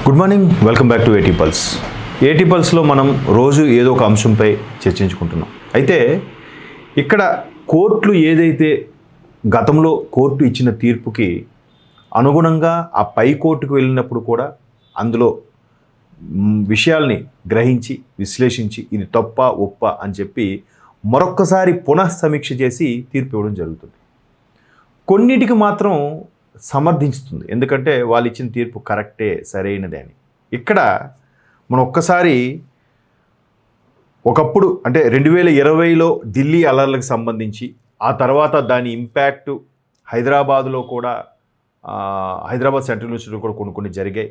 Good morning, welcome back to ఏటీ pulse. ఏటీ పల్స్లో మనం రోజు ఏదో ఒక అంశంపై చర్చించుకుంటున్నాం. అయితే ఇక్కడ కోర్టులు ఏదైతే గతంలో కోర్టు ఇచ్చిన తీర్పుకి అనుగుణంగా ఆ పై కోర్టుకు వెళ్ళినప్పుడు కూడా అందులో విషయాల్ని గ్రహించి విశ్లేషించి ఇది తప్ప ఒప్ప అని చెప్పి మరొక్కసారి పునఃసమీక్ష చేసి తీర్పు ఇవ్వడం జరుగుతుంది. కొన్నిటికి మాత్రం సమర్థించుతుంది, ఎందుకంటే వాళ్ళు ఇచ్చిన తీర్పు కరెక్టే, సరైనదే అని. ఇక్కడ మనం ఒక్కసారి ఒకప్పుడు అంటే 2020లో ఢిల్లీ అల్లర్లకు సంబంధించి ఆ తర్వాత దాని ఇంపాక్టు హైదరాబాద్లో కూడా హైదరాబాద్ సెంట్రల్ యూనివర్సిటీలో కూడా కొన్ని జరిగాయి.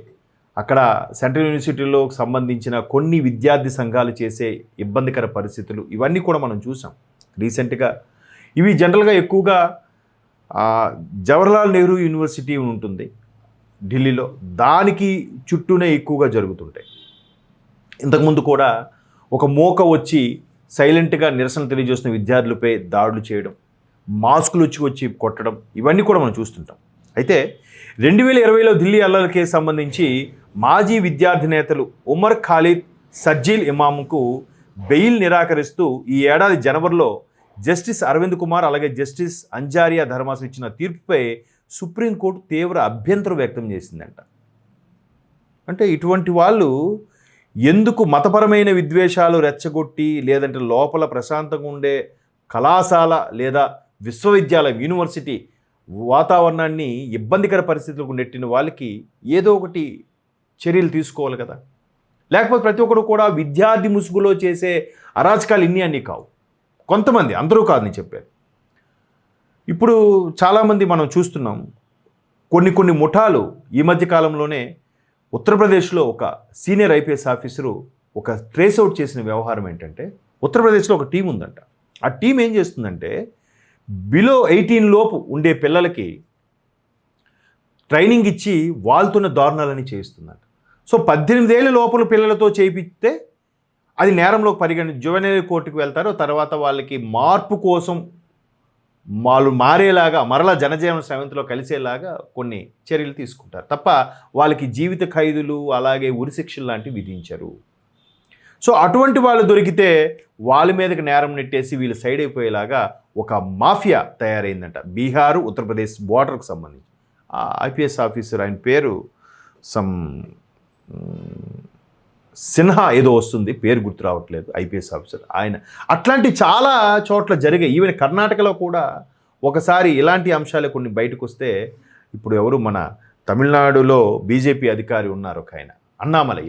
అక్కడ సెంట్రల్ యూనివర్సిటీలో సంబంధించిన కొన్ని విద్యార్థి సంఘాలు చేసే ఇబ్బందికర పరిస్థితులు ఇవన్నీ కూడా మనం చూసాం రీసెంట్గా. ఇవి జనరల్గా ఎక్కువగా జవహర్లాల్ నెహ్రూ యూనివర్సిటీ ఉంటుంది ఢిల్లీలో, దానికి చుట్టూనే ఎక్కువగా జరుగుతుంటాయి. ఇంతకుముందు కూడా ఒక మోక వచ్చి సైలెంట్గా నిరసన తెలియజేస్తున్న విద్యార్థులపై దాడులు చేయడం, మాస్కులు వచ్చి కొట్టడం, ఇవన్నీ కూడా మనం చూస్తుంటాం. అయితే 2020లో ఢిల్లీ అల్లర్ల కేసు సంబంధించి మాజీ విద్యార్థి నేతలు ఉమర్ ఖాలిద్, సజ్జీల్ ఇమామ్కు బెయిల్ నిరాకరిస్తూ ఈ ఏడాది జనవరిలో జస్టిస్ అరవింద్ కుమార్ అలాగే జస్టిస్ అంజారియా ధర్మాసనం ఇచ్చిన తీర్పుపై సుప్రీంకోర్టు తీవ్ర అభ్యంతరం వ్యక్తం చేసిందంట. అంటే ఇటువంటి వాళ్ళు ఎందుకు మతపరమైన విద్వేషాలు రెచ్చగొట్టి లేదంటే లోపల ప్రశాంతంగా ఉండే కళాశాల లేదా విశ్వవిద్యాలయం యూనివర్సిటీ వాతావరణాన్ని ఇబ్బందికర పరిస్థితులకు నెట్టిన వాళ్ళకి ఏదో ఒకటి చర్యలు తీసుకోవాలి కదా. లేకపోతే ప్రతి ఒక్కరు కూడా విద్యార్థి ముసుగులో చేసే అరాచకాలు ఇన్ని అన్నీ కావు, కొంతమంది, అందరూ కాదు నేను చెప్పాను. ఇప్పుడు చాలామంది మనం చూస్తున్నాం, కొన్ని ముఠాలు ఈ మధ్య కాలంలోనే ఉత్తరప్రదేశ్లో ఒక సీనియర్ ఐపీఎస్ ఆఫీసరు ఒక ట్రేస్ అవుట్ చేసిన వ్యవహారం ఏంటంటే, ఉత్తరప్రదేశ్లో ఒక టీం ఉందంట. ఆ టీం ఏం చేస్తుందంటే బిలో 18 లోపు ఉండే పిల్లలకి ట్రైనింగ్ ఇచ్చి వాళ్ళతున్న దారుణాలని చేయిస్తుందంట. సో 18 ఏళ్ళ లోపల పిల్లలతో చేయిస్తే అది నేరంలోకి పరిగణించి జువెనైల్ కోర్టుకు వెళ్తారు. తర్వాత వాళ్ళకి మార్పు కోసం వాళ్ళు మారేలాగా మరలా జనజీవన స్రవంతిలో కలిసేలాగా కొన్ని చర్యలు తీసుకుంటారు తప్ప వాళ్ళకి జీవిత ఖైదులు అలాగే ఉరిశిక్షలు లాంటివి విధించరు. సో అటువంటి వాళ్ళు దొరికితే వాళ్ళ మీదకి నేరం నెట్టేసి వీళ్ళు సైడ్ అయిపోయేలాగా ఒక మాఫియా తయారైందంట బీహారు ఉత్తరప్రదేశ్ బోర్డర్కి సంబంధించి. ఐపీఎస్ ఆఫీసర్, ఆయన పేరు సిన్హా ఏదో వస్తుంది, పేరు గుర్తు రావట్లేదు, ఐపీఎస్ ఆఫీసర్ ఆయన. అట్లాంటి చాలా చోట్ల జరిగాయి. ఈవెన్ కర్ణాటకలో కూడా ఒకసారి ఇలాంటి అంశాలు కొన్ని బయటకు వస్తే, ఇప్పుడు ఎవరు మన తమిళనాడులో బీజేపీ అధికారి ఉన్నారు ఒక ఆయన, అన్నామలై,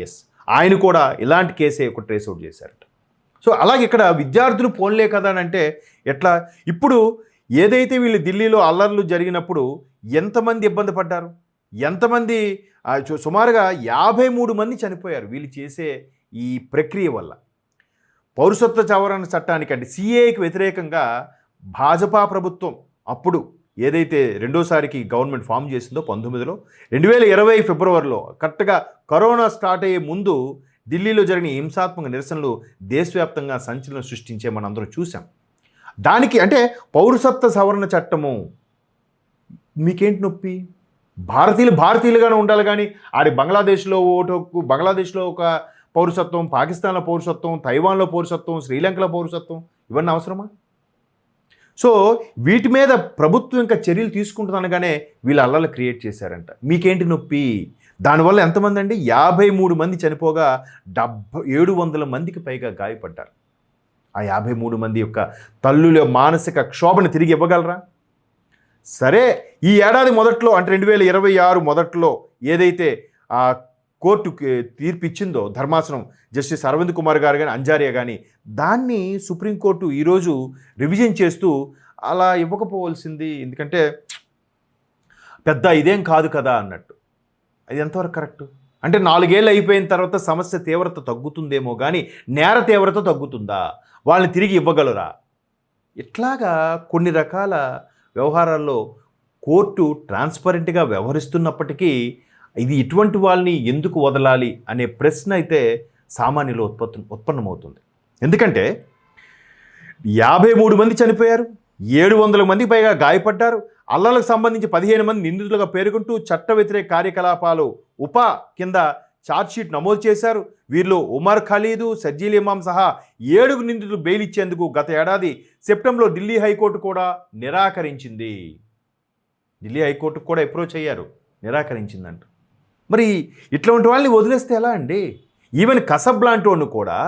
ఆయన కూడా ఇలాంటి కేసే ఒక ట్రేస్ అవుట్ చేశారట. సో అలాగే ఇక్కడ విద్యార్థులు పోన్లే కదా అని అంటే ఎట్లా? ఇప్పుడు ఏదైతే వీళ్ళు ఢిల్లీలో అల్లర్లు జరిగినప్పుడు ఎంతమంది ఇబ్బంది పడ్డారు, ఎంతమంది సుమారుగా 53 మంది చనిపోయారు వీళ్ళు చేసే ఈ ప్రక్రియ వల్ల. పౌరసత్వ సవరణ చట్టానికి అంటే సిఏకి వ్యతిరేకంగా భాజపా ప్రభుత్వం అప్పుడు ఏదైతే రెండోసారికి గవర్నమెంట్ ఫామ్ చేసిందో 19లో, 2020 ఫిబ్రవరిలో కరెక్ట్గా కరోనా స్టార్ట్ అయ్యే ముందు ఢిల్లీలో జరిగిన హింసాత్మక నిరసనలు దేశవ్యాప్తంగా సంచలనం సృష్టించే మనం అందరం చూసాం. దానికి అంటే పౌరసత్వ సవరణ చట్టము మీకేంటి నొప్పి? భారతీయులుగానే ఉండాలి కానీ ఆడి బంగ్లాదేశ్లో బంగ్లాదేశ్లో ఒక పౌరసత్వం, పాకిస్తాన్లో పౌరసత్వం, తైవాన్లో పౌరసత్వం, శ్రీలంకలో పౌరసత్వం, ఇవన్నీ అవసరమా? సో వీటి మీద ప్రభుత్వం ఇంకా చర్యలు తీసుకుంటుందనగానే వీళ్ళు అల్లర్లు క్రియేట్ చేశారంట. మీకేంటి నొప్పి? దానివల్ల ఎంతమంది అండి? 53 మంది చనిపోగా 700 మందికి పైగా గాయపడ్డారు. ఆ 53 మంది యొక్క తల్లుల మానసిక క్షోభను తిరిగి ఇవ్వగలరా? సరే, ఈ ఏడాది మొదట్లో అంటే 2026 మొదట్లో ఏదైతే ఆ కోర్టు తీర్పు ఇచ్చిందో ధర్మాసనం, జస్టిస్ అరవింద్ కుమార్ గారు కానీ అంజారియా కానీ, దాన్ని సుప్రీంకోర్టు ఈరోజు రివిజన్ చేస్తూ అలా ఇవ్వకపోవాల్సింది, ఎందుకంటే పెద్ద ఇదేం కాదు కదా అన్నట్టు. అది ఎంతవరకు కరెక్టు? అంటే 4 ఏళ్ళు అయిపోయిన తర్వాత సమస్య తీవ్రత తగ్గుతుందేమో కానీ నేర తీవ్రత తగ్గుతుందా? వాళ్ళని తిరిగి ఇవ్వగలరా? ఇట్లాగా కొన్ని రకాల వ్యవహారాల్లో కోర్టు ట్రాన్స్పరెంట్గా వ్యవహరిస్తున్నప్పటికీ ఇది ఇటువంటి వాళ్ళని ఎందుకు వదలాలి అనే ప్రశ్న అయితే సామాన్యులో ఉత్పన్నమవుతుంది. ఎందుకంటే 53 మంది చనిపోయారు, 700 మంది పైగా గాయపడ్డారు. అల్లర్లకు సంబంధించి 15 మంది నిందితులుగా పేర్కొంటూ చట్ట వ్యతిరేక కార్యకలాపాలు ఉప కింద ఛార్జ్షీట్ నమోదు చేశారు. వీరిలో ఉమర్ ఖలీదు, సజ్జీల్ ఇమాం సహా 7 నిందితులు బెయిల్ ఇచ్చేందుకు గత ఏడాది సెప్టెంబర్లో ఢిల్లీ హైకోర్టు కూడా నిరాకరించింది. ఢిల్లీ హైకోర్టుకు కూడా అప్రోచ్ అయ్యారు, నిరాకరించిందంట. మరి ఇట్లాంటి వాళ్ళని వదిలేస్తే ఎలా అండి? ఈవెన్ కసబ్ లాంటి వాడిని కూడా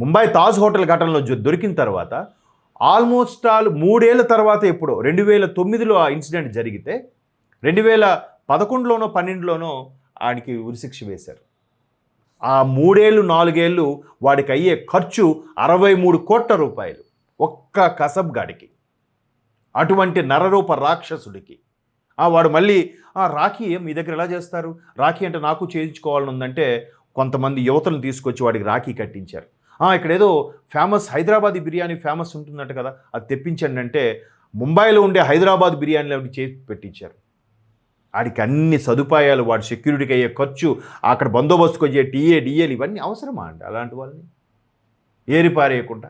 ముంబై తాజ్ హోటల్ ఘటనలో దొరికిన తర్వాత ఆల్మోస్ట్ 3 ఏళ్ల తర్వాత ఎప్పుడో 2009లో ఆ ఇన్సిడెంట్ జరిగితే 2011లోనో 12లోనో ఆయనకి ఉరిశిక్ష వేశారు. ఆ 3 ఏళ్ళు 4 ఏళ్ళు వాడికి అయ్యే ఖర్చు 63 కోట్ల రూపాయలు ఒక్క కసబ్ గాడికి, అటువంటి నరరూప రాక్షసుడికి. వాడు మళ్ళీ రాఖీ మీ దగ్గర ఎలా చేస్తారు, రాఖీ అంటే నాకు చేయించుకోవాలని ఉందంటే కొంతమంది యువతలను తీసుకొచ్చి వాడికి రాఖీ కట్టించారు. ఇక్కడ ఏదో ఫేమస్ హైదరాబాదీ బిర్యానీ ఫేమస్ ఉంటుందంట కదా, అది తెప్పించండి అంటే ముంబైలో ఉండే హైదరాబాద్ బిర్యానీలో చేసి పెట్టించారు. వాడికి అన్ని సదుపాయాలు, వాడి సెక్యూరిటీకి అయ్యే ఖర్చు, అక్కడ బందోబస్తుకు వచ్చే డిఏలు ఇవన్నీ అవసరమా అండి అలాంటి వాళ్ళని ఏరిపారేయకుండా?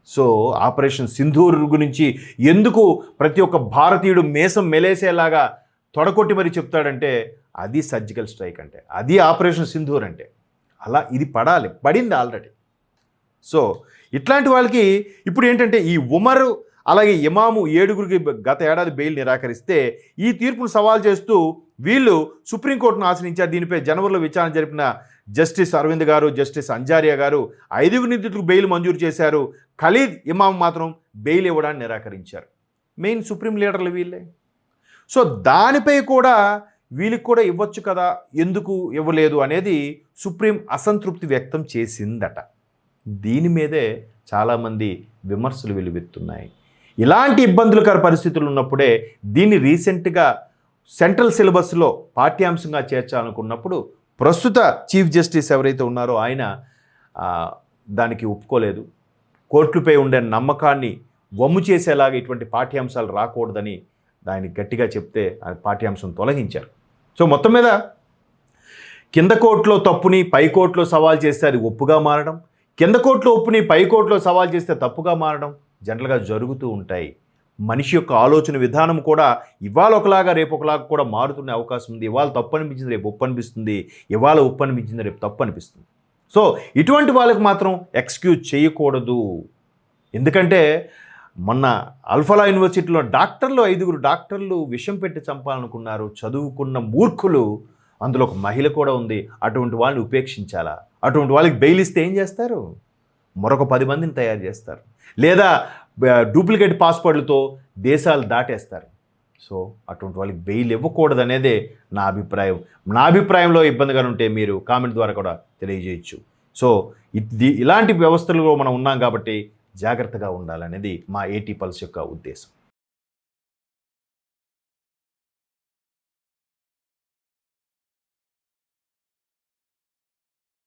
సో ఆపరేషన్ సింధూర్ గురించి ఎందుకు ప్రతి ఒక్క భారతీయుడు మేసం మెలేసేలాగా తొడకొట్టి మరీ చెప్తాడంటే అది సర్జికల్ స్ట్రైక్ అంటే, అది ఆపరేషన్ సింధూర్ అంటే. అలా ఇది పడింది ఆల్రెడీ. సో ఇట్లాంటి వాళ్ళకి ఇప్పుడు ఏంటంటే ఈ ఉమరు అలాగే ఇమాము 7గురికి గత ఏడాది బెయిల్ నిరాకరిస్తే ఈ తీర్పును సవాల్ చేస్తూ వీళ్ళు సుప్రీంకోర్టును ఆశ్రయించారు. దీనిపై జనవరిలో విచారణ జరిపిన జస్టిస్ అరవింద్ గారు, జస్టిస్ అంజారియా గారు 5 నిందితులకు బెయిల్ మంజూరు చేశారు. ఖలీద్ ఇమాం మాత్రం బెయిల్ ఇవ్వడాన్ని నిరాకరించారు. మెయిన్ సుప్రీం లీడర్లు వీళ్ళే. సో దానిపై కూడా వీళ్ళకి కూడా ఇవ్వచ్చు కదా, ఎందుకు ఇవ్వలేదు అనేది సుప్రీం అసంతృప్తి వ్యక్తం చేసిందట. దీని మీదే చాలామంది విమర్శలు వెలువెత్తున్నాయి. ఇలాంటి ఇబ్బందులకర పరిస్థితులు ఉన్నప్పుడే దీన్ని రీసెంట్గా సెంట్రల్ సిలబస్లో పాఠ్యాంశంగా చేర్చాలనుకున్నప్పుడు ప్రస్తుత చీఫ్ జస్టిస్ ఎవరైతే ఉన్నారో ఆయన దానికి ఒప్పుకోలేదు. కోర్టులపై ఉండే నమ్మకాన్ని వమ్ము చేసేలాగా ఇటువంటి పాఠ్యాంశాలు రాకూడదని దాన్ని గట్టిగా చెప్తే ఆ పాఠ్యాంశం తొలగించారు. సో మొత్తం మీద కింద కోర్టులో తప్పుని పై కోర్టులో సవాల్ చేస్తే అది ఒప్పుగా మారడం, కింద కోర్టులో ఒప్పుని పై కోర్టులో సవాల్ చేస్తే తప్పుగా మారడం జనరల్గా జరుగుతూ ఉంటాయి. మనిషి యొక్క ఆలోచన విధానం కూడా ఇవాళ ఒకలాగా రేపు ఒకలాగా కూడా మారుతున్న అవకాశం ఉంది. ఇవాళ తప్పు అనిపించింది రేపు ఒప్పు అనిపిస్తుంది, ఇవాళ ఒప్పు అనిపించింది రేపు తప్పు అనిపిస్తుంది. సో ఇటువంటి వాళ్ళకి మాత్రం ఎక్స్క్యూజ్ చేయకూడదు. ఎందుకంటే మొన్న అల్ఫలా యూనివర్సిటీలో 5 డాక్టర్లు విషం పెట్టి చంపాలనుకున్నారు. చదువుకున్న మూర్ఖులు, అందులో ఒక మహిళ కూడా ఉంది. అటువంటి వాళ్ళని ఉపేక్షించాలా? అటువంటి వాళ్ళకి బెయిల్ ఇస్తే ఏం చేస్తారు? మరొక 10 మందిని తయారు చేస్తారు, లేదా డూప్లికేట్ పాస్పోర్ట్లతో దేశాలు దాటేస్తారు. సో అటువంటి వాళ్ళకి బెయిల్ ఇవ్వకూడదు అనేదే నా అభిప్రాయం. నా అభిప్రాయంలో ఇబ్బందిగా ఉంటే మీరు కామెంట్ ద్వారా కూడా తెలియజేయచ్చు. సో ఇలాంటి వ్యవస్థలలో మనం ఉన్నాం కాబట్టి జాగ్రత్తగా ఉండాలనేది మా ఏటీ పల్స్ యొక్క ఉద్దేశం.